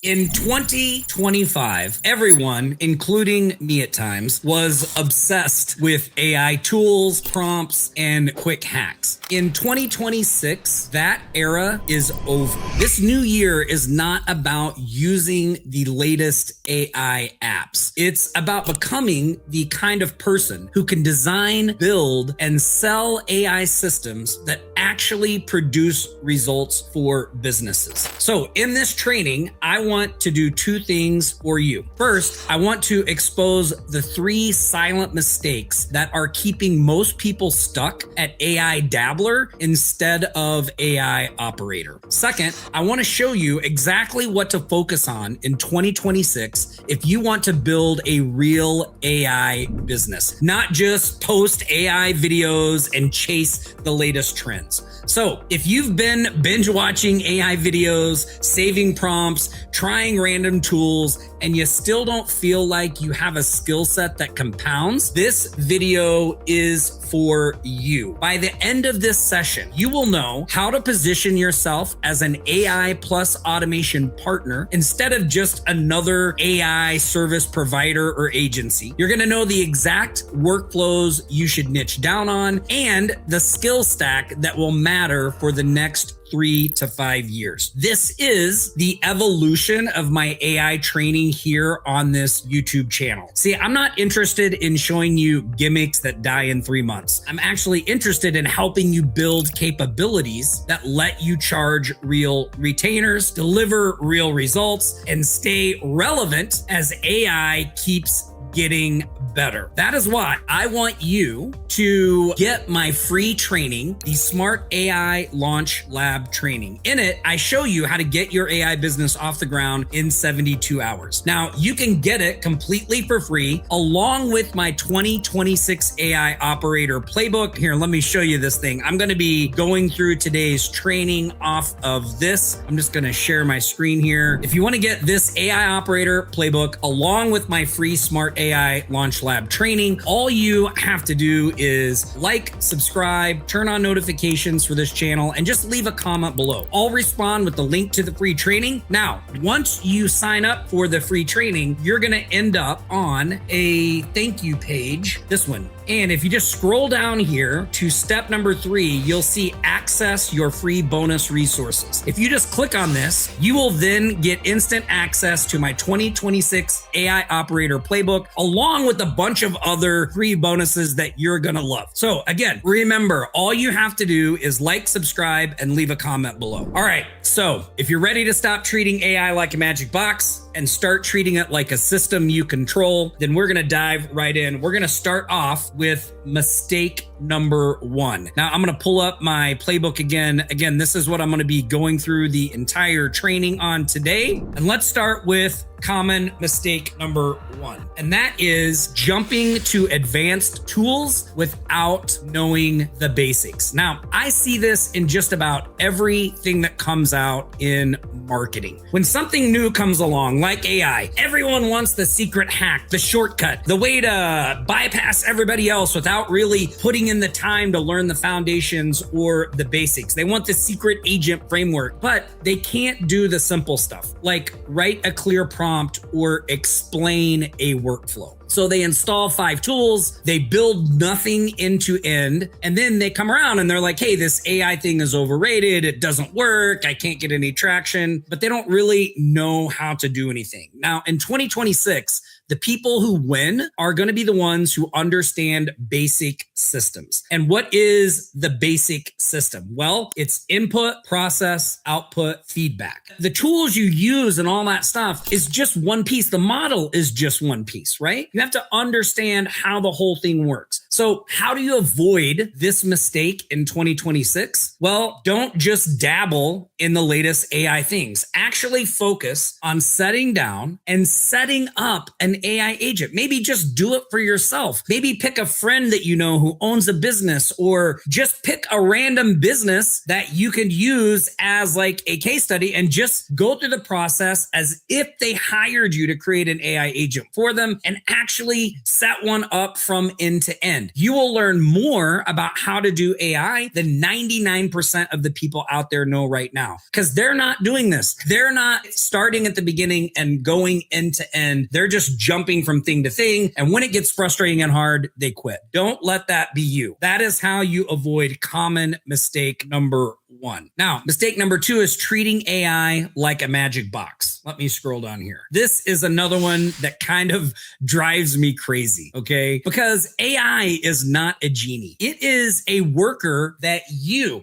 In 2025, everyone, including me at times, was obsessed with AI tools, prompts, and quick hacks. In 2026, that era is over. This new year is not about using the latest AI apps. It's about becoming the kind of person who can design, build, and sell AI systems that actually produce results for businesses. So in this training, I want to do two things for you. First, I want to expose the 3 silent mistakes that are keeping most people stuck at AI dabbler instead of AI operator. Second, I want to show you exactly what to focus on in 2026 if you want to build a real AI business, not just post AI videos and chase the latest trends. So if you've been binge watching AI videos, saving prompts, trying random tools, and you still don't feel like you have a skill set that compounds, this video is for you. By the end of this session, you will know how to position yourself as an AI plus automation partner instead of just another AI service provider or agency. You're gonna know the exact workflows you should niche down on and the skill stack that will matter for the next 3 to 5 years. This is the evolution of my AI training here on this YouTube channel. See, I'm not interested in showing you gimmicks that die in 3 months. I'm actually interested in helping you build capabilities that let you charge real retainers, deliver real results, and stay relevant as AI keeps getting better. That is why I want you to get my free training, the Smart AI Launch Lab training. In it, I show you how to get your AI business off the ground in 72 hours. Now, you can get it completely for free along with my 2026 AI operator playbook. Here, let me show you this thing. I'm going to be going through today's training off of this. I'm just going to share my screen here. If you want to get this AI operator playbook along with my free Smart AI Launch Lab training, all you have to do is like, subscribe, turn on notifications for this channel, and just leave a comment below. I'll respond with the link to the free training. Now, once you sign up for the free training, you're gonna end up on a thank you page, this one. And if you just scroll down here to step number 3, you'll see access your free bonus resources. If you just click on this, you will then get instant access to my 2026 AI operator playbook, along with a bunch of other free bonuses that you're gonna love. So again, remember, all you have to do is like, subscribe, and leave a comment below. All right, so if you're ready to stop treating AI like a magic box and start treating it like a system you control, then we're gonna dive right in. We're gonna start off with mistake number 1. Now I'm gonna pull up my playbook again. Again, this is what I'm gonna be going through the entire training on today. And let's start with common mistake number 1. And that is jumping to advanced tools without knowing the basics. Now, I see this in just about everything that comes out in marketing. When something new comes along, like AI, everyone wants the secret hack, the shortcut, the way to bypass everybody else without really putting in the time to learn the foundations or the basics. They want the secret agent framework, but they can't do the simple stuff, like write a clear prompt or explain a workflow. So they install 5 tools, they build nothing end to end, and then they come around and they're like, hey, this AI thing is overrated, it doesn't work, I can't get any traction, but they don't really know how to do anything. Now, in 2026, the people who win are going to be the ones who understand basic systems. And what is the basic system? Well, it's input, process, output, feedback. The tools you use and all that stuff is just one piece. The model is just one piece, right? You have to understand how the whole thing works. So how do you avoid this mistake in 2026? Well, don't just dabble in the latest AI things. Actually focus on setting down and setting up an AI agent. Maybe just do it for yourself. Maybe pick a friend that you know who owns a business, or just pick a random business that you could use as like a case study and just go through the process as if they hired you to create an AI agent for them and actually set one up from end to end. end. You will learn more about how to do AI than 99% of the people out there know right now, because they're not doing this. They're not starting at the beginning and going end to end. They're just jumping from thing to thing. And when it gets frustrating and hard, they quit. Don't let that be you. That is how you avoid common mistake number one. Now, mistake number two is treating AI like a magic box. Let me scroll down here. This is another one that kind of drives me crazy, okay? Because AI is not a genie. It is a worker that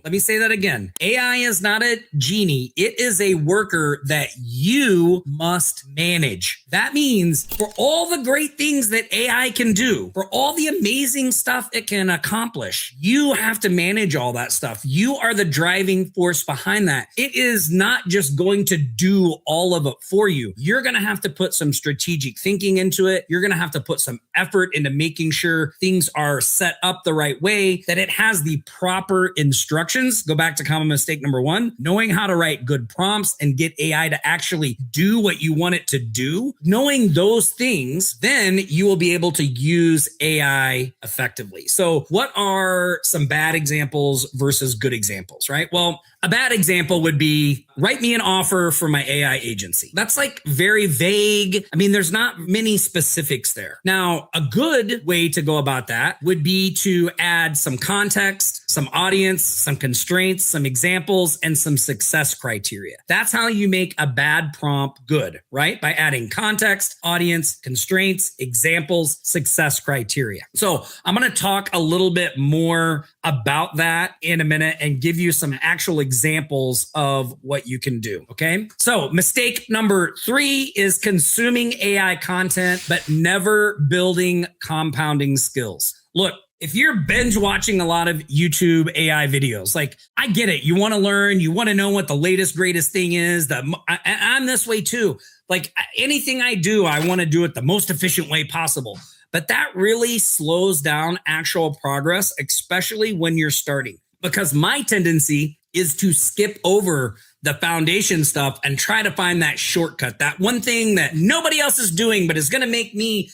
let me say that again. AI is not a genie. It is a worker that you must manage. That means for all the great things that AI can do, for all the amazing stuff it can accomplish, you have to manage all that stuff. You are the driving force behind that. It is not just going to do all of it for you. You're going to have to put some strategic thinking into it. You're going to have to put some effort into making sure things are set up the right way, that it has the proper instructions. Go back to common mistake number one, knowing how to write good prompts and get AI to actually do what you want it to do. Knowing those things, then you will be able to use AI effectively. So what are some bad examples versus good examples, right? Well, a bad example would be write me an offer for my AI agency. That's like very vague. I mean, there's not many specifics there. Now, a good way to go about that would be to add some context, some audience, some constraints, some examples, and some success criteria. That's how you make a bad prompt good, right? By adding context, audience, constraints, examples, success criteria. So I'm going to talk a little bit more about that in a minute and give you some actual examples of what you can do. Okay. So mistake number 3 is consuming AI content, but never building compounding skills. Look, if you're binge watching a lot of YouTube AI videos, like I get it. You want to learn, you want to know what the latest, greatest thing is. I'm this way too. Like anything I do, I want to do it the most efficient way possible. But that really slows down actual progress, especially when you're starting. Because my tendency is to skip over the foundation stuff and try to find that shortcut, that one thing that nobody else is doing, but is going to make me,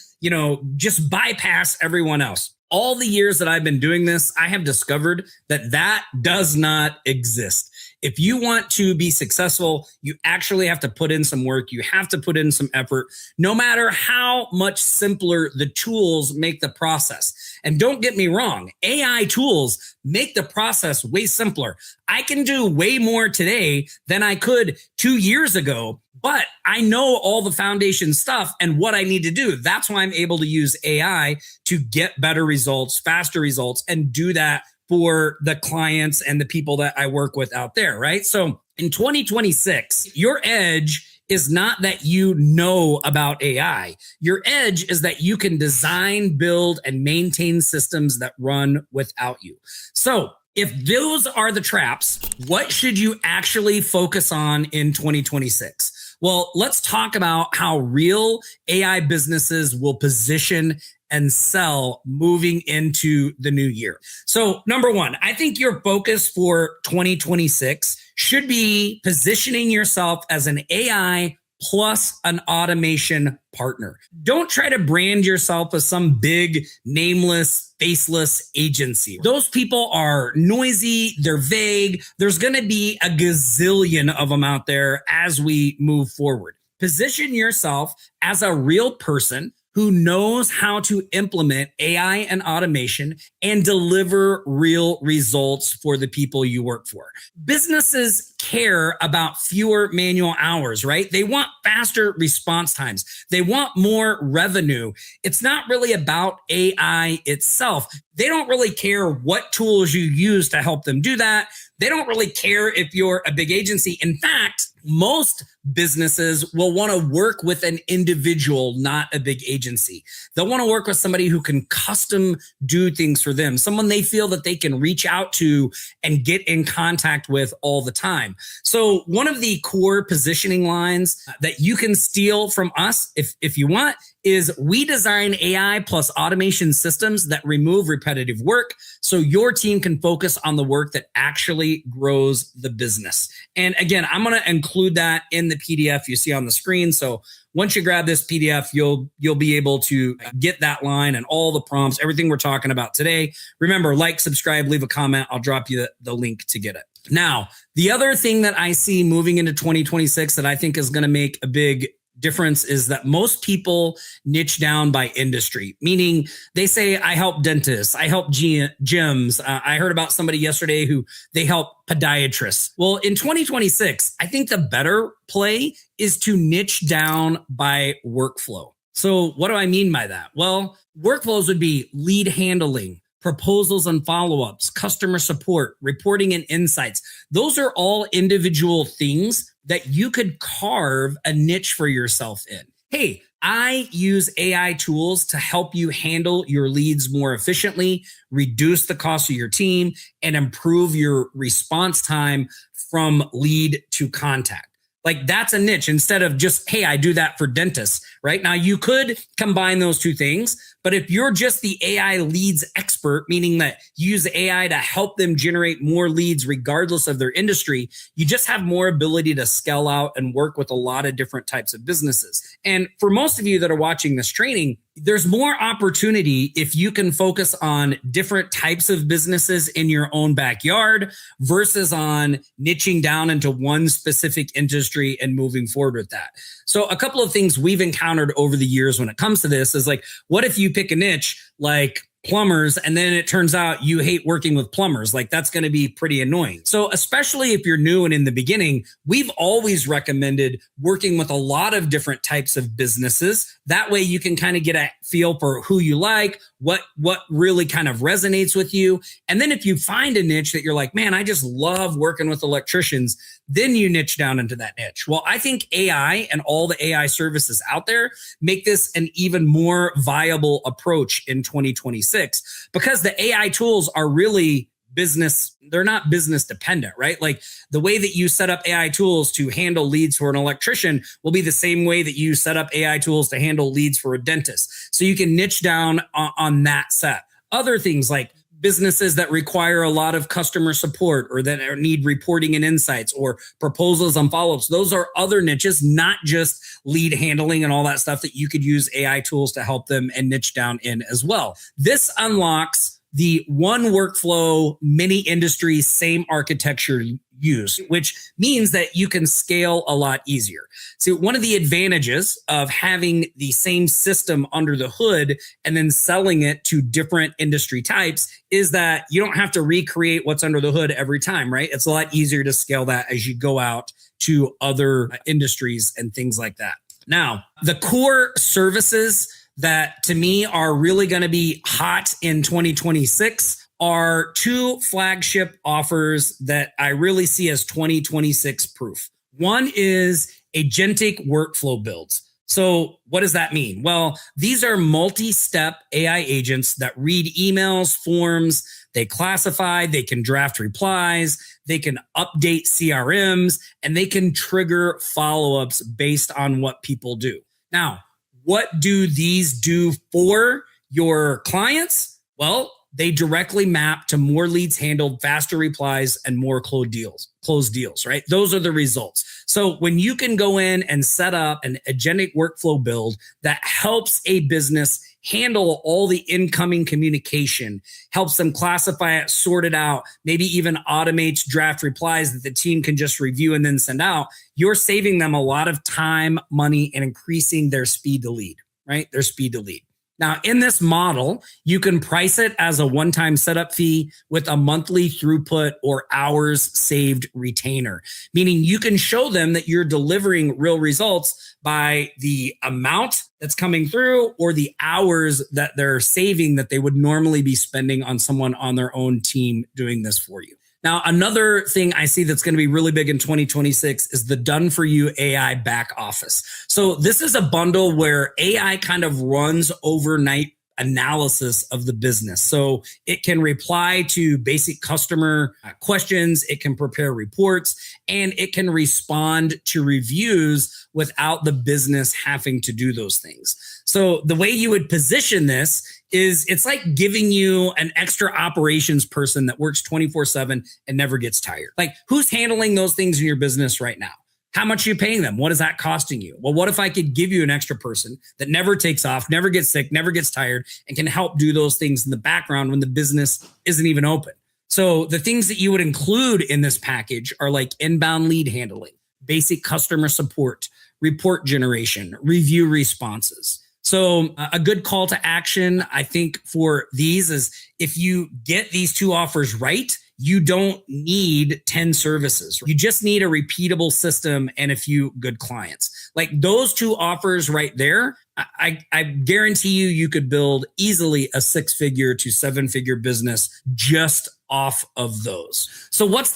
just bypass everyone else. All the years that I've been doing this, I have discovered that does not exist. If you want to be successful, you actually have to put in some work. You have to put in some effort, no matter how much simpler the tools make the process. And don't get me wrong, AI tools make the process way simpler. I can do way more today than I could 2 years ago, but I know all the foundation stuff and what I need to do. That's why I'm able to use AI to get better results, faster results, and do that for the clients and the people that I work with out there, right? So in 2026, your edge is not that you know about AI. Your edge is that you can design, build, and maintain systems that run without you. So if those are the traps, what should you actually focus on in 2026? Well, let's talk about how real AI businesses will position and sell moving into the new year. So number one, I think your focus for 2026 should be positioning yourself as an AI plus an automation partner. Don't try to brand yourself as some big, nameless, faceless agency. Those people are noisy, they're vague. There's going to be a gazillion of them out there as we move forward. Position yourself as a real person who knows how to implement AI and automation and deliver real results for the people you work for. Businesses care about fewer manual hours, right? They want faster response times. They want more revenue. It's not really about AI itself. They don't really care what tools you use to help them do that. They don't really care if you're a big agency. In fact, most businesses will want to work with an individual, not a big agency. They'll want to work with somebody who can custom do things for them, someone they feel that they can reach out to and get in contact with all the time. time. So one of the core positioning lines that you can steal from us if you want is we design AI plus automation systems that remove repetitive work so your team can focus on the work that actually grows the business. And again, I'm going to include that in the PDF you see on the screen. So once you grab this PDF, you'll be able to get that line and all the prompts, everything we're talking about today. Remember, like, subscribe, leave a comment. I'll drop you the link to get it. Now, the other thing that I see moving into 2026 that I think is going to make a big difference is that most people niche down by industry, meaning they say, I help dentists, I help gyms. I heard about somebody yesterday who they help podiatrists. Well, in 2026, I think the better play is to niche down by workflow. So what do I mean by that? Well, workflows would be lead handling, proposals and follow-ups, customer support, reporting and insights. Those are all individual things that you could carve a niche for yourself in. Hey, I use AI tools to help you handle your leads more efficiently, reduce the cost of your team, and improve your response time from lead to contact. Like that's a niche instead of just, hey, I do that for dentists, right? Now you could combine those two things, but if you're just the AI leads expert, meaning that you use AI to help them generate more leads regardless of their industry, you just have more ability to scale out and work with a lot of different types of businesses. And for most of you that are watching this training, there's more opportunity if you can focus on different types of businesses in your own backyard versus on niching down into one specific industry and moving forward with that. So a couple of things we've encountered over the years when it comes to this is like, what if you pick a niche like plumbers and then it turns out you hate working with plumbers? Like that's going to be pretty annoying. So especially if you're new and in the beginning, we've always recommended working with a lot of different types of businesses. That way you can kind of get a feel for who you like, what really kind of resonates with you. And then if you find a niche that you're like, man, I just love working with electricians, then you niche down into that niche. Well, I think AI and all the AI services out there make this an even more viable approach in 2026 because the AI tools are really business, they're not business dependent, right? Like the way that you set up AI tools to handle leads for an electrician will be the same way that you set up AI tools to handle leads for a dentist. So you can niche down on that set. Other things like businesses that require a lot of customer support or that need reporting and insights or proposals and follow-ups. Those are other niches, not just lead handling and all that stuff that you could use AI tools to help them and niche down in as well. This unlocks the one workflow, many industries, same architecture use, which means that you can scale a lot easier. So one of the advantages of having the same system under the hood and then selling it to different industry types is that you don't have to recreate what's under the hood every time, right? It's a lot easier to scale that as you go out to other industries and things like that. Now, the core services that to me are really going to be hot in 2026 are two flagship offers that I really see as 2026 proof. One is agentic workflow builds. So what does that mean? Well, these are multi-step AI agents that read emails, forms, they classify, they can draft replies, they can update CRMs, and they can trigger follow-ups based on what people do. Now, what do these do for your clients? Well, they directly map to more leads handled, faster replies, and more closed deals, right? Those are the results. So when you can go in and set up an agentic workflow build that helps a business handle all the incoming communication, helps them classify it, sort it out, maybe even automates draft replies that the team can just review and then send out, you're saving them a lot of time, money, and increasing their speed to lead, right? Their speed to lead. Now, in this model, you can price it as a one-time setup fee with a monthly throughput or hours saved retainer, meaning you can show them that you're delivering real results by the amount that's coming through or the hours that they're saving that they would normally be spending on someone on their own team doing this for you. Now, another thing I see that's going to be really big in 2026 is the done for you AI back office. So this is a bundle where AI kind of runs overnight analysis of the business. So it can reply to basic customer questions, it can prepare reports, and it can respond to reviews without the business having to do those things. So the way you would position this is it's like giving you an extra operations person that works 24/7 and never gets tired. Like, who's handling those things in your business right now? How much are you paying them? What is that costing you? Well, what if I could give you an extra person that never takes off, never gets sick, never gets tired, and can help do those things in the background when the business isn't even open? So the things that you would include in this package are like inbound lead handling, basic customer support, report generation, review responses. So a good call to action, I think, for these is if you get these two offers right, you don't need 10 services. You just need a repeatable system and a few good clients. Like those two offers right there, I guarantee you could build easily a 6-figure to 7-figure business just off of those. So what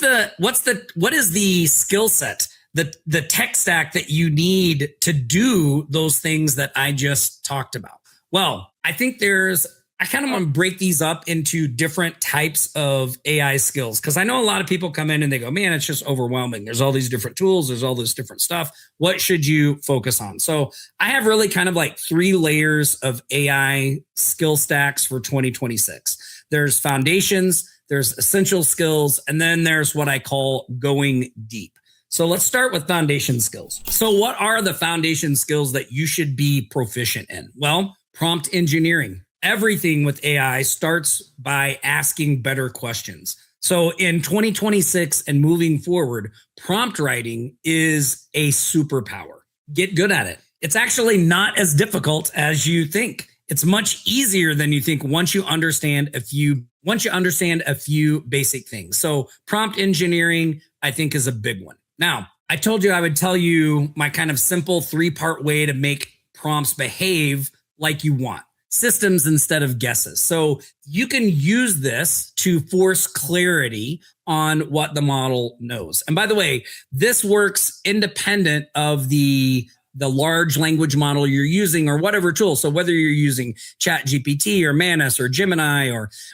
is the skill set, the tech stack that you need to do those things that I just talked about? Well, I think I kind of want to break these up into different types of AI skills, because I know a lot of people come in and they go, man, it's just overwhelming. There's all these different tools. There's all this different stuff. What should you focus on? So I have really kind of like 3 layers of AI skill stacks for 2026. There's foundations, there's essential skills, and then there's what I call going deep. So let's start with foundation skills. So what are the foundation skills that you should be proficient in? Well, prompt engineering. Everything with AI starts by asking better questions. So in 2026 and moving forward, prompt writing is a superpower. Get good at it. It's actually not as difficult as you think. It's much easier than you think once you understand a few basic things. So prompt engineering, I think, is a big one. Now, I told you I would tell you my kind of simple 3-part way to make prompts behave like you want. Systems instead of guesses. So you can use this to force clarity on what the model knows. And by the way, this works independent of the large language model you're using or whatever tool. So whether you're using ChatGPT or Manus or Gemini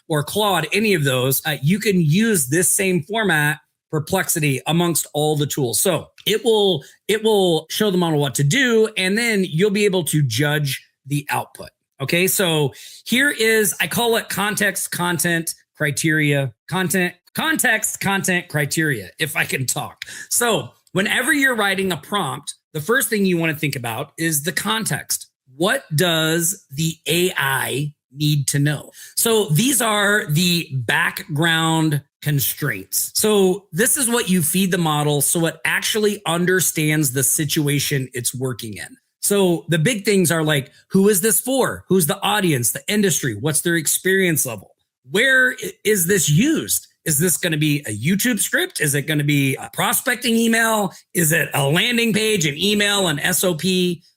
or Claude, any of those, you can use this same format, Perplexity, amongst all the tools. So it will show the model what to do, and then you'll be able to judge the output. Okay, so here is, I call it context, content, criteria, context, content, criteria, if I can talk. So whenever you're writing a prompt, the first thing you want to think about is the context. What does the AI need to know? So these are the background constraints. So this is what you feed the model so it actually understands the situation it's working in. So the big things are like, who is this for? Who's the audience, the industry? What's their experience level? Where is this used? Is this going to be a YouTube script? Is it going to be a prospecting email? Is it a landing page, an email, an SOP?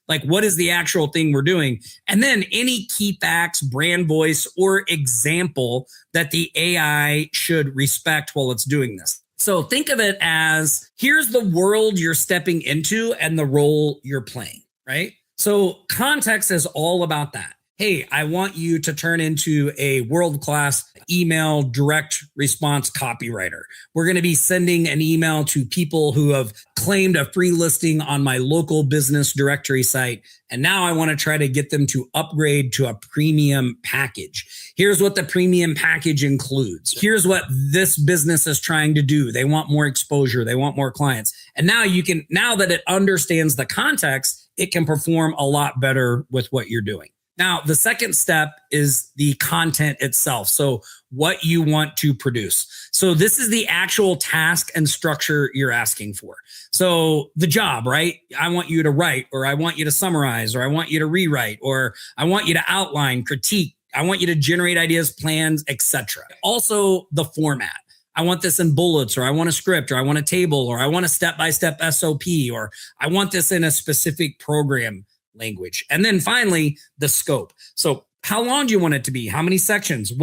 Like, what is the actual thing we're doing? And then any key facts, brand voice, or example that the AI should respect while it's doing this. So think of it as, here's the world you're stepping into and the role you're playing. Right? So context is all about that. Hey, I want you to turn into a world-class email direct response copywriter. We're going to be sending an email to people who have claimed a free listing on my local business directory site. And now I want to try to get them to upgrade to a premium package. Here's what the premium package includes. Here's what this business is trying to do. They want more exposure. They want more clients. And now now that it understands the context, it can perform a lot better with what you're doing. Now, the second step is the content itself. So what you want to produce. So this is the actual task and structure you're asking for. So the job, right? I want you to write, or I want you to summarize, or I want you to rewrite, or I want you to outline, critique. I want you to generate ideas, plans, etc. Also the format. I want this in bullets, or I want a script, or I want a table, or I want a step-by-step SOP, or I want this in a specific program language. And then finally, the scope. So how long do you want it to be? How many sections?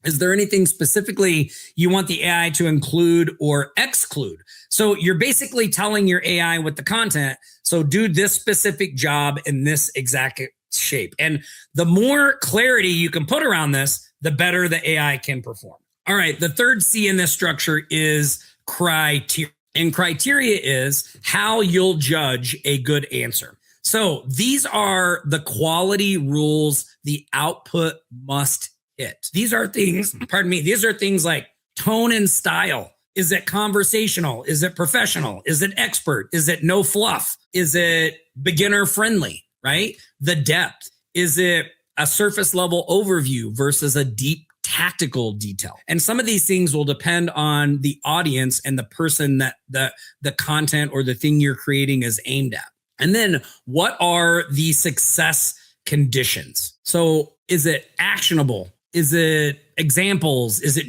Is there anything specifically you want the AI to include or exclude? So you're basically telling your AI with the content, so do this specific job in this exact shape. And the more clarity you can put around this, the better the AI can perform. All right, the third C in this structure is criteria. And criteria is how you'll judge a good answer. So these are the quality rules the output must hit. These are things, these are things like tone and style. Is it conversational? Is it professional? Is it expert? Is it no fluff? Is it beginner friendly, right? The depth. Is it a surface level overview versus a deep tactical detail? And some of these things will depend on the audience and the person that the content or the thing you're creating is aimed at. And then what are the success conditions? So is it actionable? Is it examples? Is it,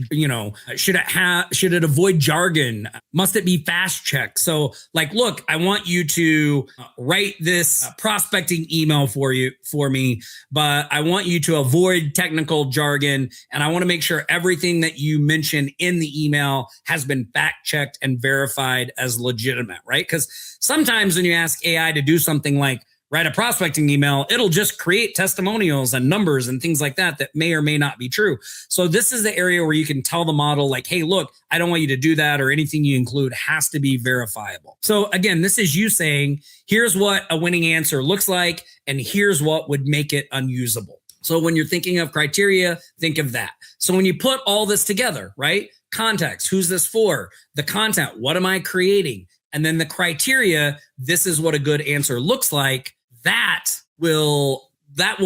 should it avoid jargon? Must it be fast checked? So like, look, I want you to write this prospecting email for me, but I want you to avoid technical jargon. And I want to make sure everything that you mention in the email has been fact checked and verified as legitimate, right? Because sometimes when you ask AI to do something like write a prospecting email, it'll just create testimonials and numbers and things like that may or may not be true. So this is the area where you can tell the model like, hey, look, I don't want you to do that, or anything you include has to be verifiable. So again, this is you saying, here's what a winning answer looks like, and here's what would make it unusable. So when you're thinking of criteria, think of that. So when you put all this together, right? Context, who's this for? The content, what am I creating? And then the criteria, this is what a good answer looks like. That will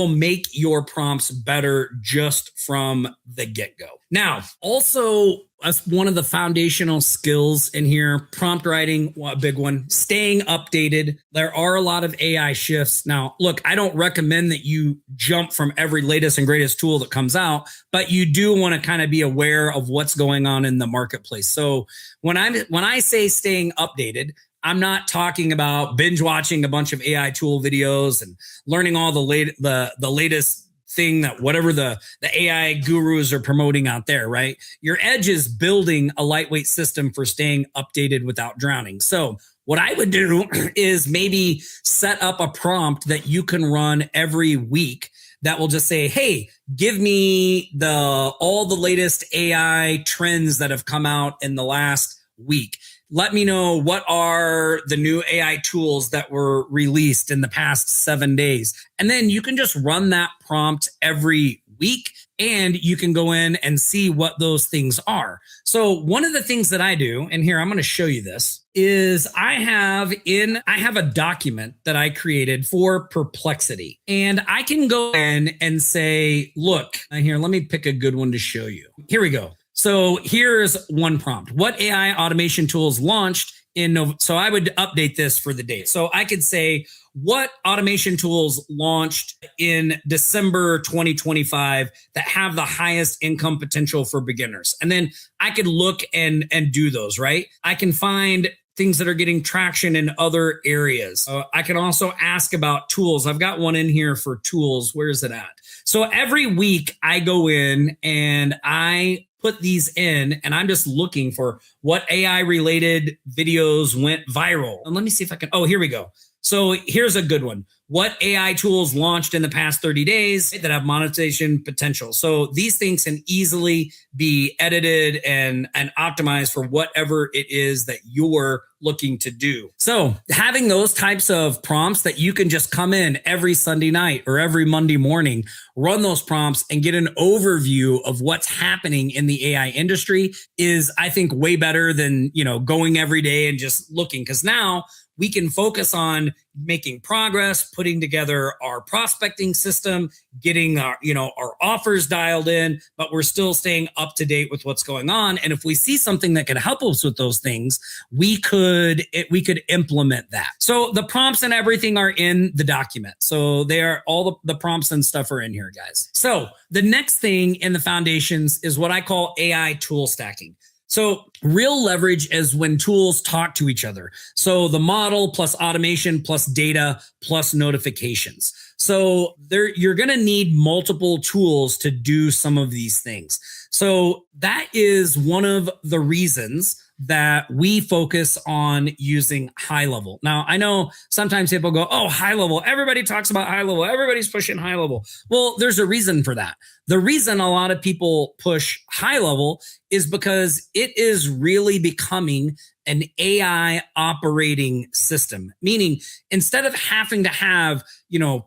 make your prompts better just from the get-go. Now, also one of the foundational skills in here, prompt writing, a big one, staying updated. There are a lot of AI shifts. Now, look, I don't recommend that you jump from every latest and greatest tool that comes out, but you do want to kind of be aware of what's going on in the marketplace. So when I say staying updated, I'm not talking about binge watching a bunch of AI tool videos and learning all the latest thing that whatever the AI gurus are promoting out there, right? Your edge is building a lightweight system for staying updated without drowning. So what I would do is maybe set up a prompt that you can run every week that will just say, hey, give me all the latest AI trends that have come out in the last week. Let me know what are the new AI tools that were released in the past 7 days. And then you can just run that prompt every week, and you can go in and see what those things are. So one of the things that I do, and here I'm going to show you this, is I have a document that I created for Perplexity. And I can go in and say, look, here, let me pick a good one to show you. Here we go. So here's one prompt. What AI automation tools launched in November? So I would update this for the date. So I could say, what automation tools launched in December 2025 that have the highest income potential for beginners? And then I could look and do those, right? I can find things that are getting traction in other areas. I can also ask about tools. I've got one in here for tools. Where is it at? So every week I go in and I put these in, and I'm just looking for what AI related videos went viral. And let me see if I can, here we go. So here's a good one. What AI tools launched in the past 30 days that have monetization potential? So these things can easily be edited and optimized for whatever it is that you're looking to do. So having those types of prompts that you can just come in every Sunday night or every Monday morning, run those prompts and get an overview of what's happening in the AI industry is, I think, way better than, going every day and just looking. Because now we can focus on making progress, putting together our prospecting system, getting our offers dialed in, but we're still staying up to date with what's going on. And if we see something that could help us with those things, we could implement that. So the prompts and everything are in the document. So they are all the prompts and stuff are in here, guys. So the next thing in the foundations is what I call AI tool stacking. So real leverage is when tools talk to each other. So the model plus automation plus data plus notifications. So you're going to need multiple tools to do some of these things. So that is one of the reasons that we focus on using HighLevel. Now, I know sometimes people go, oh, HighLevel, everybody talks about HighLevel, everybody's pushing HighLevel. Well, there's a reason for that. The reason a lot of people push HighLevel is because it is really becoming an AI operating system, meaning instead of having to have,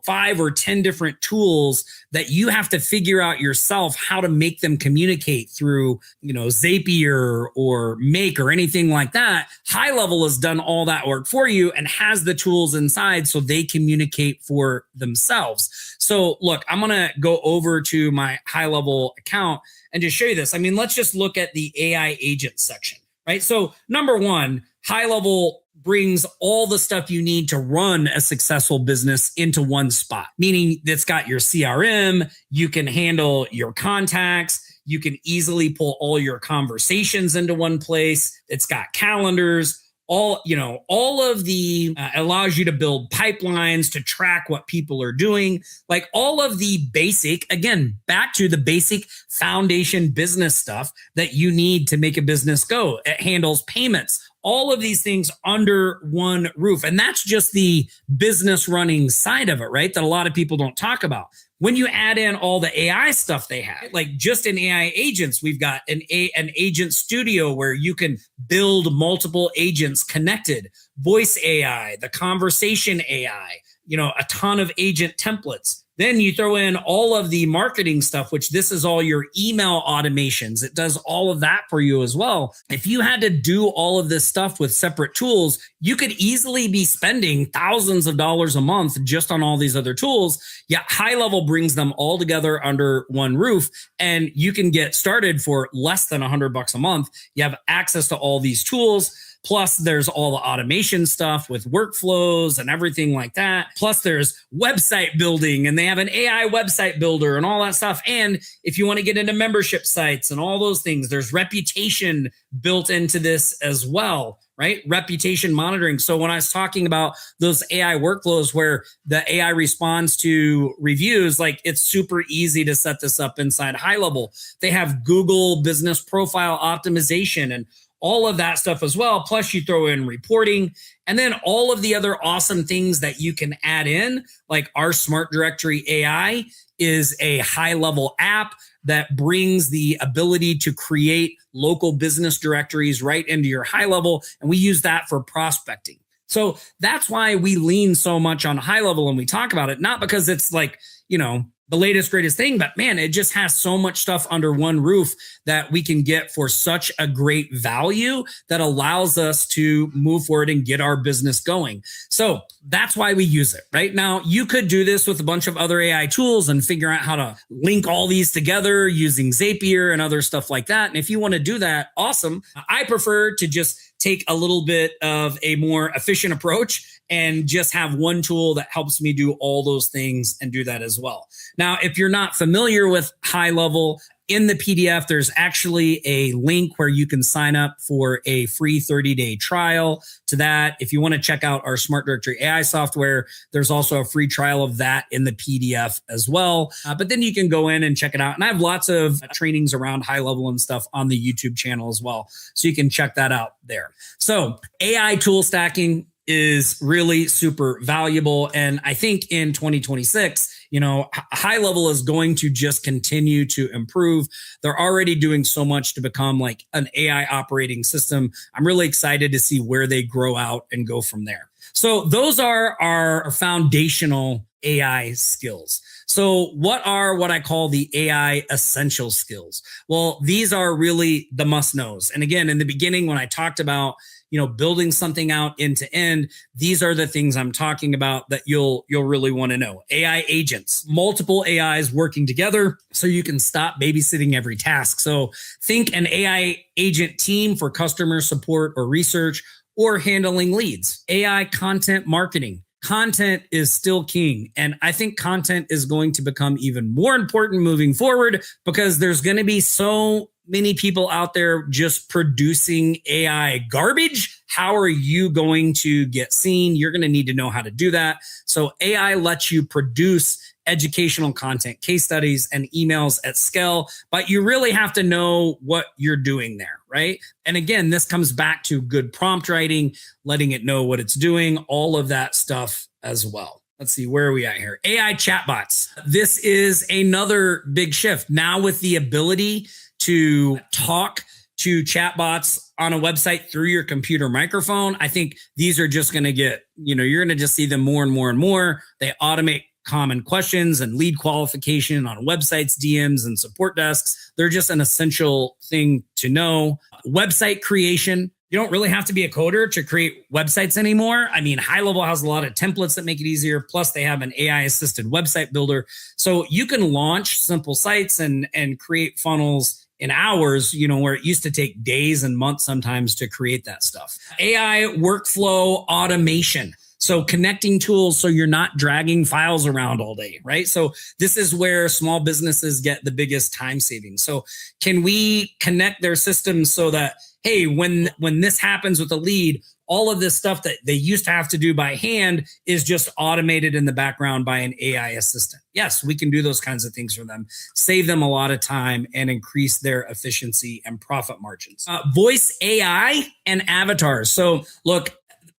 5 or 10 different tools that you have to figure out yourself how to make them communicate through, Zapier or Make or anything like that, HighLevel has done all that work for you and has the tools inside so they communicate for themselves. So look, I'm going to go over to my HighLevel account and just show you this. I mean, let's just look at the AI agent section, right? So number one, HighLevel brings all the stuff you need to run a successful business into one spot, meaning it's got your CRM, you can handle your contacts, you can easily pull all your conversations into one place. It's got calendars, all of the allows you to build pipelines to track what people are doing, like all of the basic, again, back to the basic foundation business stuff that you need to make a business go. It handles payments, all of these things under one roof. And that's just the business running side of it, right? That a lot of people don't talk about. When you add in all the AI stuff they have, like just in AI agents, we've got an agent studio where you can build multiple agents connected, voice AI, the conversation AI, a ton of agent templates. Then you throw in all of the marketing stuff, which this is all your email automations. It does all of that for you as well. If you had to do all of this stuff with separate tools, you could easily be spending thousands of dollars a month just on all these other tools. Yet HighLevel brings them all together under one roof, and you can get started for less than $100 a month. You have access to all these tools. Plus, there's all the automation stuff with workflows and everything like that. Plus, there's website building, and they have an AI website builder and all that stuff. And if you want to get into membership sites and all those things, there's reputation built into this as well, right? Reputation monitoring. So when I was talking about those AI workflows where the AI responds to reviews, like it's super easy to set this up inside HighLevel. They have Google business profile optimization and all of that stuff as well. Plus you throw in reporting and then all of the other awesome things that you can add in, like our Smart Directory AI is a HighLevel app that brings the ability to create local business directories right into your HighLevel. And we use that for prospecting. So that's why we lean so much on HighLevel and we talk about it, not because it's like, the latest, greatest thing, but man, it just has so much stuff under one roof that we can get for such a great value that allows us to move forward and get our business going. So that's why we use it right now. You could do this with a bunch of other AI tools and figure out how to link all these together using Zapier and other stuff like that. And if you want to do that, awesome. I prefer to just take a little bit of a more efficient approach and just have one tool that helps me do all those things and do that as well. Now, if you're not familiar with HighLevel, in the PDF, there's actually a link where you can sign up for a free 30-day trial to that. If you want to check out our Smart Directory AI software, there's also a free trial of that in the PDF as well. But then you can go in and check it out. And I have lots of trainings around HighLevel and stuff on the YouTube channel as well. So you can check that out there. So AI tool stacking is really super valuable. And I think in 2026, HighLevel is going to just continue to improve. They're already doing so much to become like an AI operating system. I'm really excited to see where they grow out and go from there. So those are our foundational AI skills. So what are what I call the AI essential skills? Well, these are really the must knows. And again, in the beginning, when I talked about building something out end to end, these are the things I'm talking about that you'll really want to know. AI agents, multiple AIs working together so you can stop babysitting every task. So think an AI agent team for customer support or research or handling leads. AI content marketing. Content is still king. And I think content is going to become even more important moving forward because there's going to be so many people out there just producing AI garbage. How are you going to get seen? You're going to need to know how to do that. So AI lets you produce educational content, case studies, and emails at scale, but you really have to know what you're doing there, right? And again, this comes back to good prompt writing, letting it know what it's doing, all of that stuff as well. Let's see, where are we at here? AI chatbots. This is another big shift. Now with the ability to talk to chatbots on a website through your computer microphone, I think these are just going to get, you're going to just see them more and more and more. They automate common questions and lead qualification on websites, DMs, and support desks. They're just an essential thing to know. Website creation. You don't really have to be a coder to create websites anymore. I mean, HighLevel has a lot of templates that make it easier. Plus, they have an AI-assisted website builder. So you can launch simple sites and create funnels in hours, where it used to take days and months sometimes to create that stuff. AI workflow automation. So connecting tools so you're not dragging files around all day, right? So this is where small businesses get the biggest time savings. So can we connect their systems so that, hey, when this happens with a lead, all of this stuff that they used to have to do by hand is just automated in the background by an AI assistant. Yes, we can do those kinds of things for them, save them a lot of time, and increase their efficiency and profit margins. Voice AI and avatars. So look,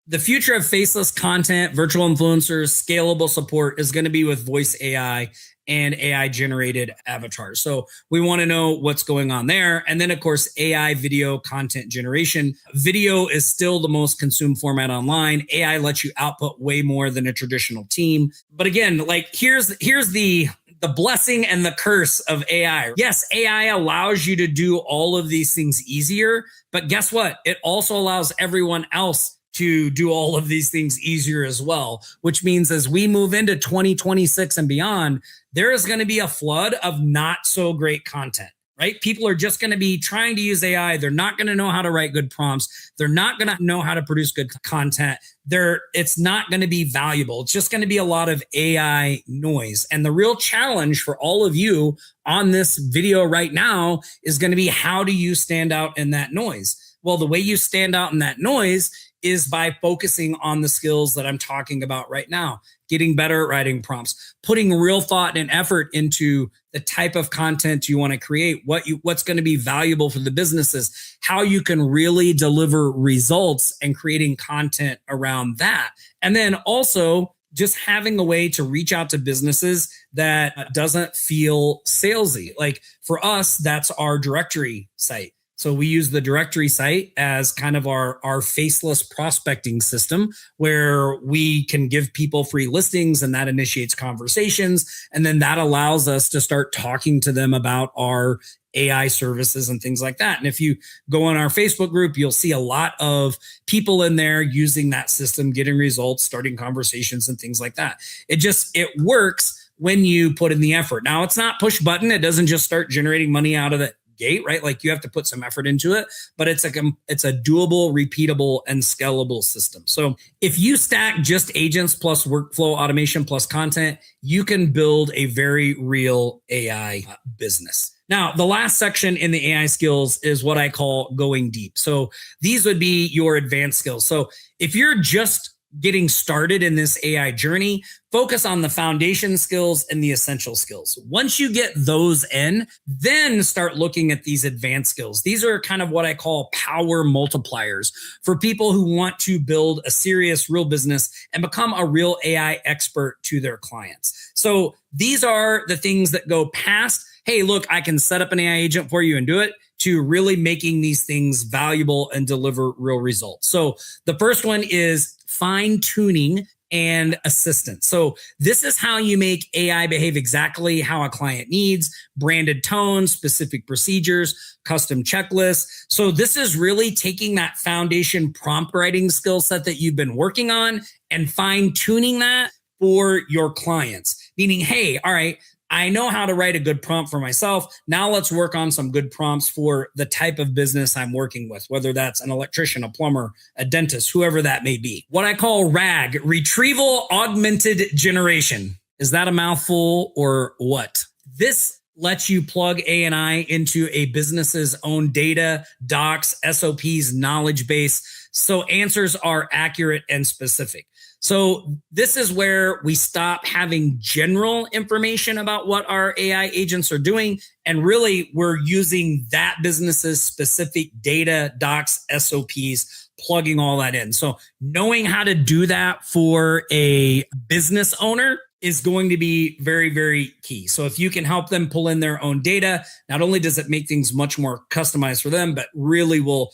the future of faceless content, virtual influencers, scalable support is going to be with voice AI and AI generated avatars. So we want to know what's going on there. And then of course, AI video content generation. Video is still the most consumed format online. AI lets you output way more than a traditional team. But again, here's the blessing and the curse of AI. Yes, AI allows you to do all of these things easier, but guess what? It also allows everyone else to do all of these things easier as well, which means as we move into 2026 and beyond, there is going to be a flood of not so great content, right? People are just going to be trying to use AI. They're not going to know how to write good prompts. They're not going to know how to produce good content. It's not going to be valuable. It's just going to be a lot of AI noise. And the real challenge for all of you on this video right now is going to be, how do you stand out in that noise? Well, the way you stand out in that noise is by focusing on the skills that I'm talking about right now, getting better at writing prompts, putting real thought and effort into the type of content you want to create, what's going to be valuable for the businesses, how you can really deliver results, and creating content around that. And then also just having a way to reach out to businesses that doesn't feel salesy. Like for us, that's our directory site. So we use the directory site as kind of our faceless prospecting system, where we can give people free listings, and that initiates conversations. And then that allows us to start talking to them about our AI services and things like that. And if you go on our Facebook group, you'll see a lot of people in there using that system, getting results, starting conversations and things like that. It works when you put in the effort. Now, it's not push button. It doesn't just start generating money out of the gate, right? Like you have to put some effort into it, but it's a doable, repeatable, and scalable system. So if you stack just agents plus workflow automation plus content, you can build a very real AI business. Now, the last section in the AI skills is what I call going deep. So these would be your advanced skills. So if you're just getting started in this AI journey, focus on the foundation skills and the essential skills. Once you get those in, then start looking at these advanced skills. These are kind of what I call power multipliers for people who want to build a serious, real business and become a real AI expert to their clients. So these are the things that go past, hey, look, I can set up an AI agent for you and do it, to really making these things valuable and deliver real results. So the first one is fine tuning and assistance. So this is how you make AI behave exactly how a client needs: branded tones, specific procedures, custom checklists. So this is really taking that foundation prompt writing skill set that you've been working on and fine tuning that for your clients. Meaning, hey, all right, I know how to write a good prompt for myself. Now let's work on some good prompts for the type of business I'm working with, whether that's an electrician, a plumber, a dentist, whoever that may be. What I call RAG, retrieval augmented generation. Is that a mouthful or what? This lets you plug A&I into a business's own data, docs, SOPs, knowledge base. So answers are accurate and specific. So this is where we stop having general information about what our AI agents are doing. And really, we're using that business's specific data, docs, SOPs, plugging all that in. So knowing how to do that for a business owner is going to be very, very key. So if you can help them pull in their own data, not only does it make things much more customized for them, but really will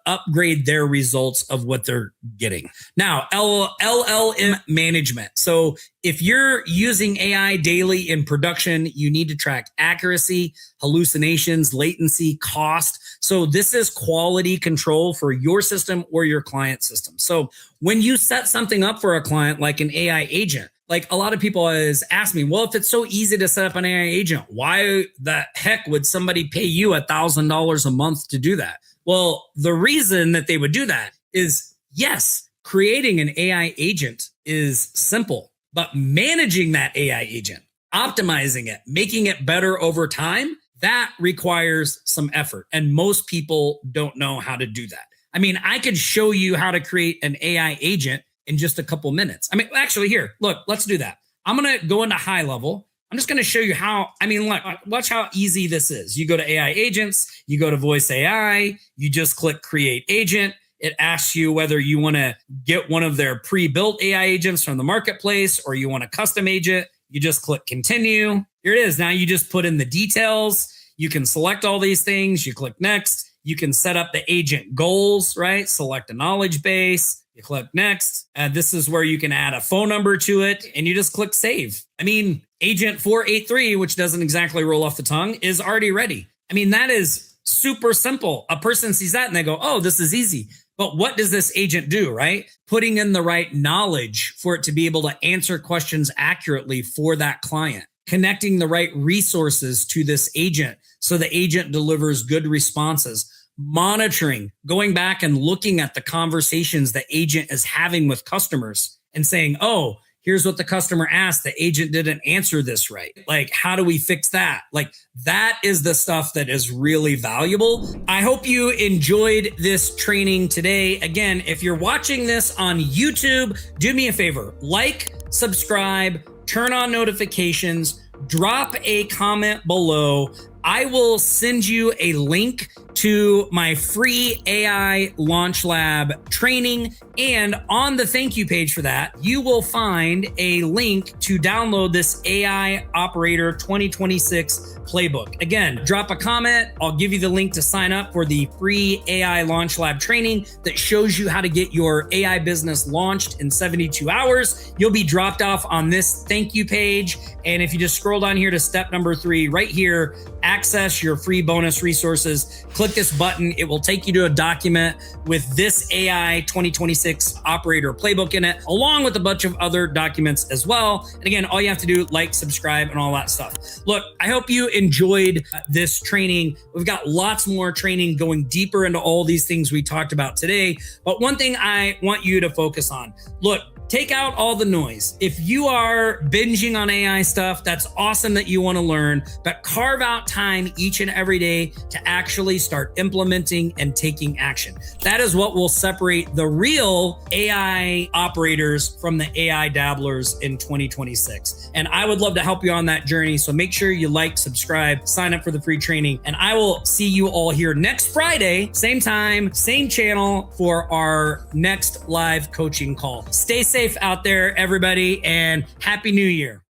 upgrade their results of what they're getting. Now, LLM management. So if you're using AI daily in production, you need to track accuracy, hallucinations, latency, cost. So this is quality control for your system or your client system. So when you set something up for a client like an AI agent, like a lot of people always ask me, well, if it's so easy to set up an AI agent, why the heck would somebody pay you $1,000 a month to do that? Well, the reason that they would do that is, yes, creating an AI agent is simple, but managing that AI agent, optimizing it, making it better over time, that requires some effort. And most people don't know how to do that. I mean, I could show you how to create an AI agent in just a couple minutes. I mean, actually, here, look, let's do that. I'm going to go into HighLevel. I'm just going to show you how, I mean, look, watch how easy this is. You go to AI agents, you go to voice AI, you just click create agent. It asks you whether you want to get one of their pre-built AI agents from the marketplace or you want a custom agent. You just click continue. Here it is. Now you just put in the details. You can select all these things. You click next. You can set up the agent goals, right? Select a knowledge base. You click next. This is where you can add a phone number to it and you just click save. I mean, agent 483, which doesn't exactly roll off the tongue, is already ready. I mean, that is super simple. A person sees that and they go, oh, this is easy. But what does this agent do, right? Putting in the right knowledge for it to be able to answer questions accurately for that client. Connecting the right resources to this agent so the agent delivers good responses. Monitoring, going back and looking at the conversations the agent is having with customers and saying, oh, here's what the customer asked. The agent didn't answer this right. Like, how do we fix that? Like, that is the stuff that is really valuable. I hope you enjoyed this training today. Again, if you're watching this on YouTube, do me a favor, like, subscribe, turn on notifications, drop a comment below. I will send you a link to my free AI Launch Lab training. And on the thank you page for that, you will find a link to download this AI Operator 2026 playbook. Again, drop a comment. I'll give you the link to sign up for the free AI Launch Lab training that shows you how to get your AI business launched in 72 hours. You'll be dropped off on this thank you page. And if you just scroll down here to step number 3, right here, access your free bonus resources. Click this button. It will take you to a document with this AI 2026 operator playbook in it, along with a bunch of other documents as well. And again, all you have to do, like, subscribe, and all that stuff. Look, I hope you enjoyed this training. We've got lots more training going deeper into all these things we talked about today. But one thing I want you to focus on, look, take out all the noise. If you are binging on AI stuff, that's awesome that you want to learn, but carve out time each and every day to actually start implementing and taking action. That is what will separate the real AI operators from the AI dabblers in 2026. And I would love to help you on that journey. So make sure you like, subscribe, sign up for the free training, and I will see you all here next Friday, same time, same channel for our next live coaching call. Stay safe out there, everybody, and Happy New Year.